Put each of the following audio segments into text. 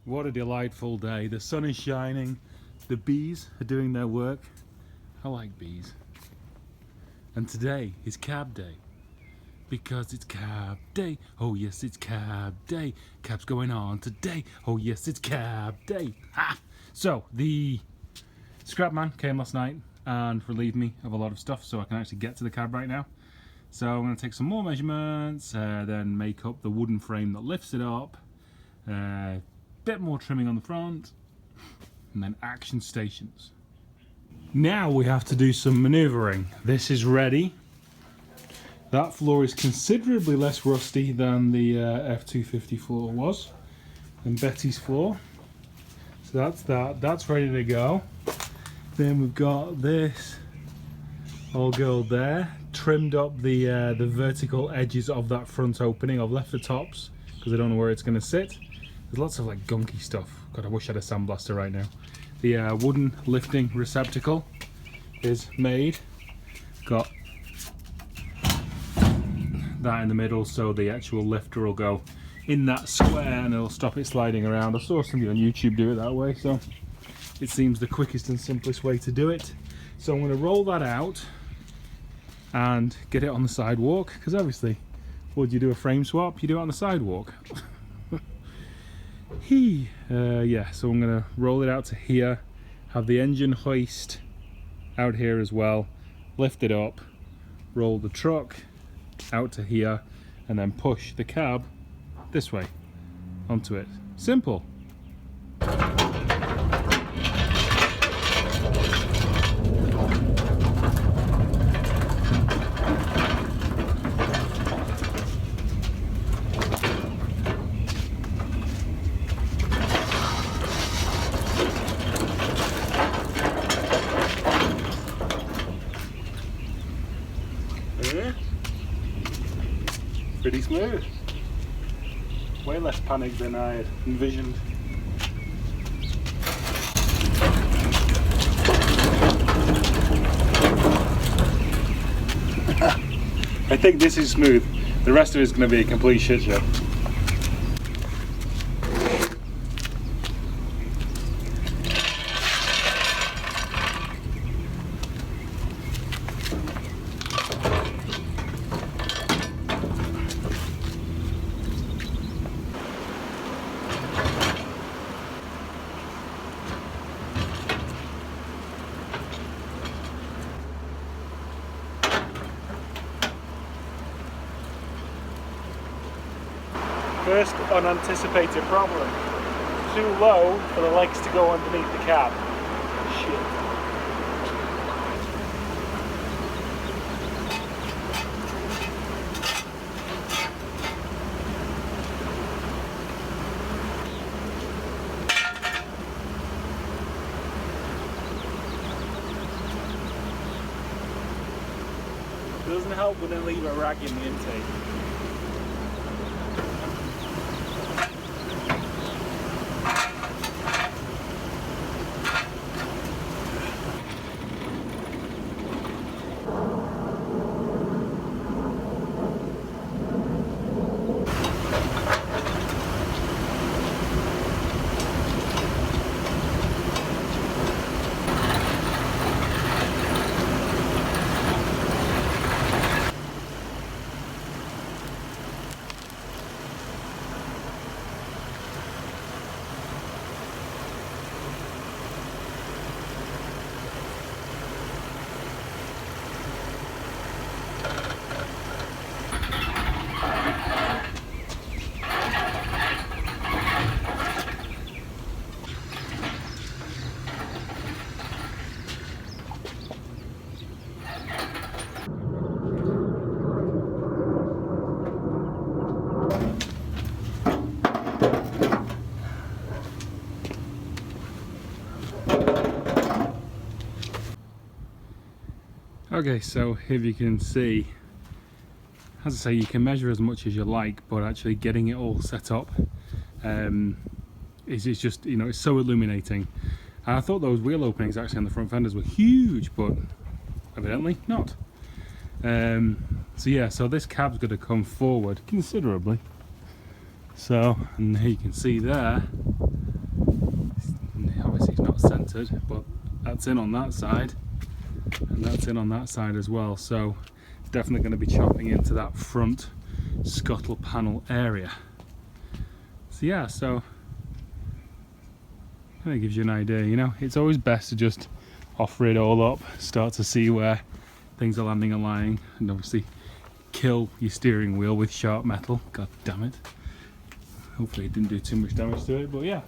What a delightful day. The sun is shining. The bees are doing their work. I like bees. And today is cab day. Because it's cab day. Oh yes, it's cab day. Cab's going on today. Oh yes, it's cab day. Ha! So, the scrap man came last night and relieved me of a lot of stuff so I can actually get to the cab right now. So I'm going to take some more measurements, then make up the wooden frame that lifts it up. Bit more trimming on the front, and then action stations. Now we have to do some maneuvering. This is ready. That floor is considerably less rusty than the F-250 floor was, and Betty's floor. So that's that. That's ready to go. Then we've got this all go there. Trimmed up the vertical edges of that front opening. I've left the tops because I don't know where it's going to sit. There's lots of like gunky stuff. God, I wish I had a sandblaster right now. The wooden lifting receptacle is made. Got that in the middle so the actual lifter will go in that square and it'll stop it sliding around. I saw somebody on YouTube do it that way, so it seems the quickest and simplest way to do it. So I'm going to roll that out and get it on the sidewalk, because obviously, would you do a frame swap? You do it on the sidewalk. Yeah, so I'm going to roll it out to here, have the engine hoist out here as well, lift it up, roll the truck out to here, and then push the cab this way onto it. Simple. Pretty smooth. Way less panic than I had envisioned. I think this is smooth. The rest of it is going to be a complete shit show. First unanticipated problem. Too low for the legs to go underneath the cab. Shit. It doesn't help when they leave a rag in the intake. Okay, so if you can see, as I say, you can measure as much as you like, but actually getting it all set up is just, you know, it's so illuminating. And I thought those wheel openings actually on the front fenders were huge, but evidently not. So yeah, so this cab's going to come forward considerably. So, and here you can see there, obviously it's not centered, but that's in on that side and that's in on that side as well, so it's definitely going to be chopping into that front scuttle panel area. So yeah, so that gives you an idea. You know, it's always best to just offer it all up, start to see where things are landing and lying, and obviously kill your steering wheel with sharp metal. God damn it. Hopefully it didn't do too much damage to it, but yeah.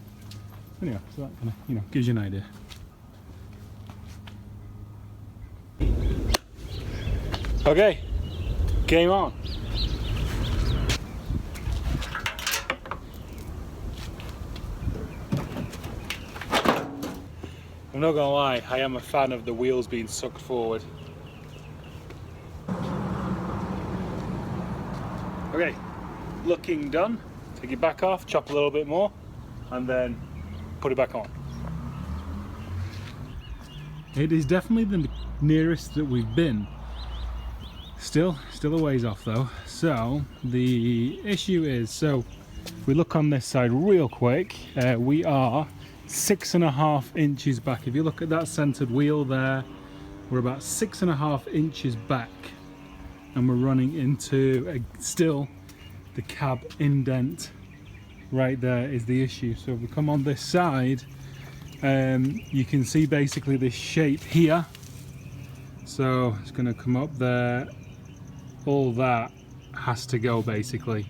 Anyway, so that kind of, you know, gives you an idea. Okay, game on. I'm not gonna lie, I am a fan of the wheels being sucked forward. Okay, looking done. Take it back off, chop a little bit more, and then put it back on. It is definitely the nearest that we've been. Still a ways off though. So the issue is, so if we look on this side real quick, we are 6.5 inches back. If you look at that centered wheel there, we're about 6.5 inches back, and we're running into still the cab indent right there is the issue. So if we come on this side, you can see basically this shape here. So it's going to come up there. All that has to go basically,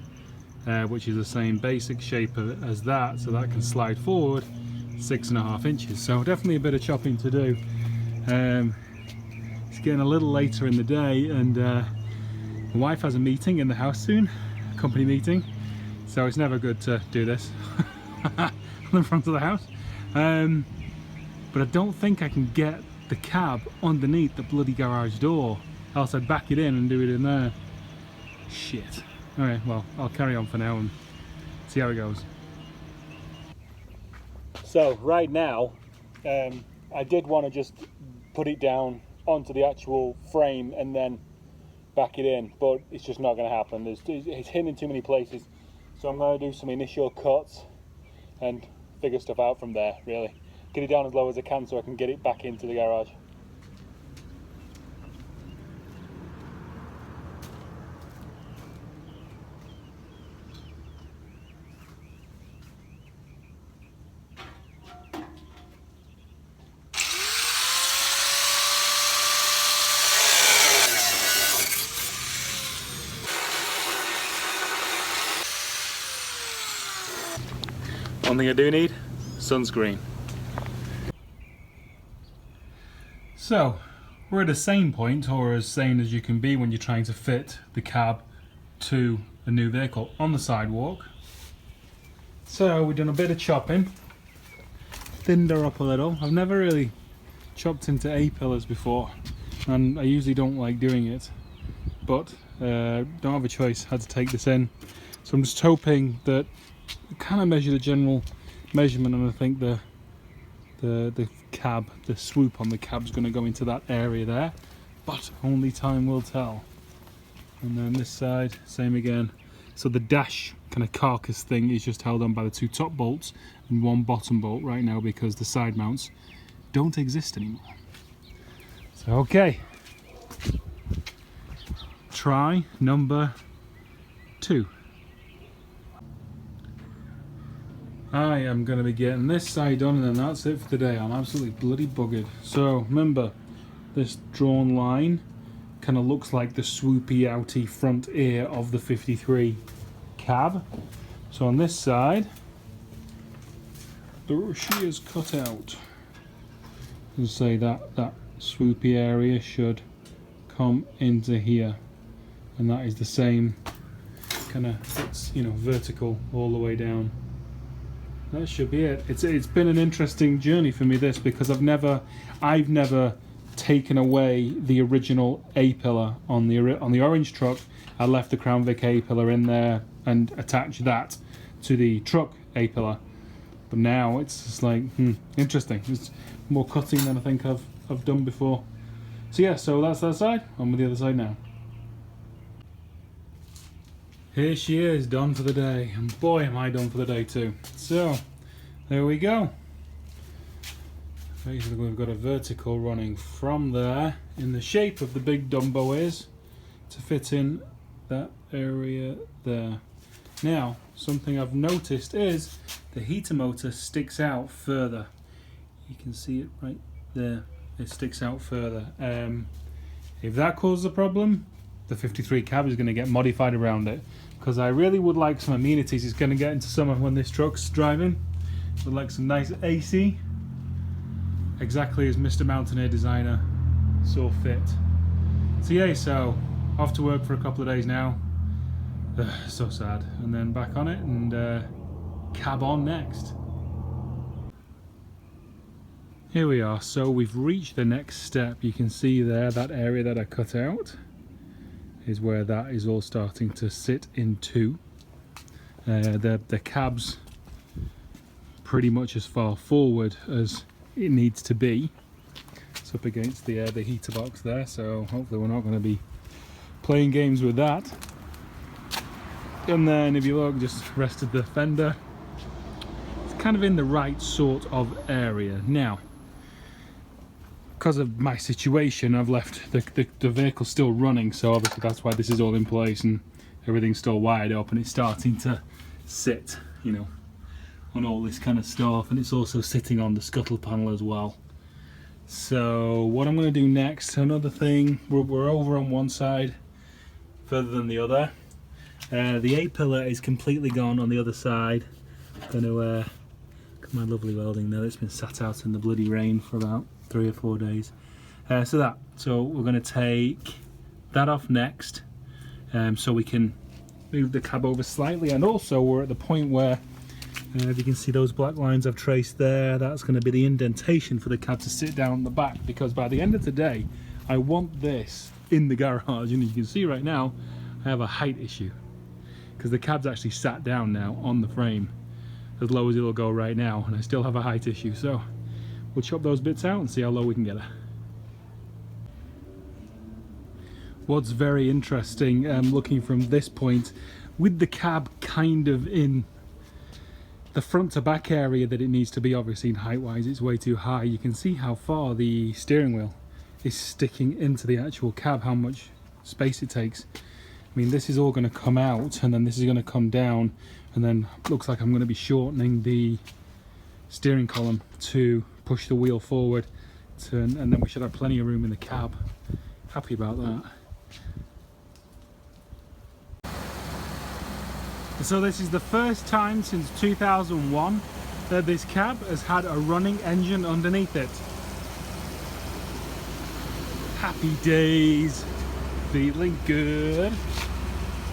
which is the same basic shape as that, so that can slide forward 6.5 inches. So definitely a bit of chopping to do. It's getting a little later in the day, and my wife has a meeting in the house soon, a company meeting, so it's never good to do this on the front of the house. But I don't think I can get the cab underneath the bloody garage door, else I'd back it in and do it in there. Shit. Alright, well, I'll carry on for now and see how it goes. So right now, I did want to just put it down onto the actual frame and then back it in, but it's just not going to happen. It's hidden in too many places, so I'm going to do some initial cuts and figure stuff out from there, really. Get it down as low as I can so I can get it back into the garage. One thing I do need, sunscreen. So, we're at a sane point, or as sane as you can be when you're trying to fit the cab to a new vehicle on the sidewalk. So we've done a bit of chopping, thinned her up a little. I've never really chopped into A-pillars before, and I usually don't like doing it, but don't have a choice, had to take this in. So I'm just hoping that I kind of measure the general measurement, and I think the cab, the swoop on the cab's going to go into that area there, but only time will tell. And then this side, same again. So the dash kind of carcass thing is just held on by the two top bolts and one bottom bolt right now because the side mounts don't exist anymore. So okay, try number 2. I am going to be getting this side done, and then that's it for today. I'm absolutely bloody buggered. So remember, this drawn line kind of looks like the swoopy outy front ear of the 53 cab. So on this side, the shear's cut out. And say that swoopy area should come into here, and that is the same kind of, it's, you know, vertical all the way down. That should be it. It's been an interesting journey for me, this, because I've never taken away the original A-pillar on the orange truck. I left the Crown Vic A-pillar in there and attached that to the truck A-pillar. But now it's just like, interesting. It's more cutting than I think I've done before. So yeah, so that's that side. On with the other side now. Here she is, done for the day, and boy am I done for the day too. So there we go. Basically we've got a vertical running from there in the shape of the big Dumbo is to fit in that area there. Now, something I've noticed is the heater motor sticks out further. You can see it right there. It sticks out further. If that causes a problem, the 53 cab is going to get modified around it, because I really would like some amenities. It's going to get into summer when this truck's driving. Would like some nice AC, exactly as Mr. Mountaineer Designer saw fit. So yeah, so off to work for a couple of days now. So sad. And then back on it and cab on next. Here we are, so we've reached the next step. You can see there, that area that I cut out is where that is all starting to sit into. The cab's pretty much as far forward as it needs to be. It's up against the heater box there, so hopefully we're not going to be playing games with that. And then if you look, just rested the fender. It's kind of in the right sort of area. Now, because of my situation, I've left the vehicle still running, so obviously that's why this is all in place and everything's still wired up, and it's starting to sit, you know, on all this kind of stuff, and it's also sitting on the scuttle panel as well. So what I'm going to do next, another thing, we're over on one side further than the other. The A-pillar is completely gone on the other side. I'm going to look at my lovely welding there. It's been sat out in the bloody rain for about 3 or 4 days. So we're going to take that off next, so we can move the cab over slightly. And also we're at the point where, if you can see those black lines I've traced there, that's going to be the indentation for the cab to sit down the back, because by the end of the day I want this in the garage. And as you can see right now, I have a height issue because the cab's actually sat down now on the frame as low as it'll go right now, and I still have a height issue. So we'll chop those bits out and see how low we can get it. What's very interesting, looking from this point, with the cab kind of in the front to back area that it needs to be, obviously in height wise it's way too high, you can see how far the steering wheel is sticking into the actual cab, how much space it takes. I mean, this is all going to come out, and then this is going to come down, and then looks like I'm going to be shortening the steering column to push the wheel forward, and then we should have plenty of room in the cab. Happy about that. So this is the first time since 2001 that this cab has had a running engine underneath it. Happy days, feeling good.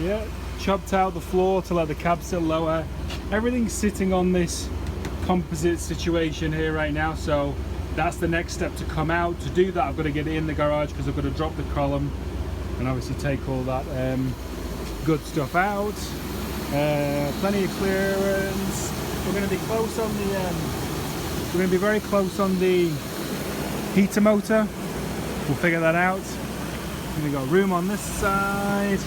Yeah, chopped out the floor to let the cab sit lower. Everything's sitting on this composite situation here right now, so that's the next step to come out. To do that, I've got to get it in the garage because I've got to drop the column and obviously take all that good stuff out. Plenty of clearance. We're going to be close on the we're going to be very close on the heater motor. We'll figure that out. We've got room on this side.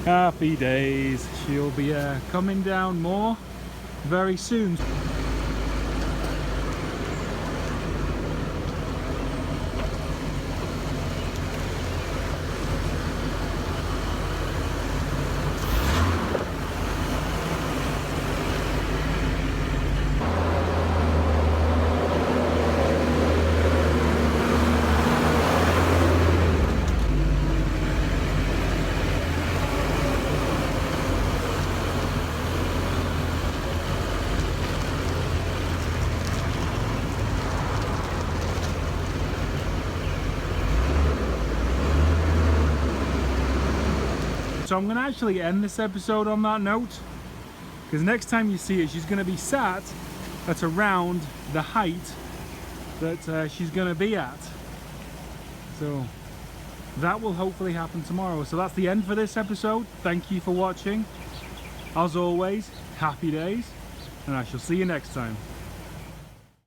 Happy days. She'll be coming down more very soon. So I'm going to actually end this episode on that note, because next time you see it, she's going to be sat at around the height that she's going to be at. So that will hopefully happen tomorrow. So that's the end for this episode. Thank you for watching. As always, happy days, and I shall see you next time.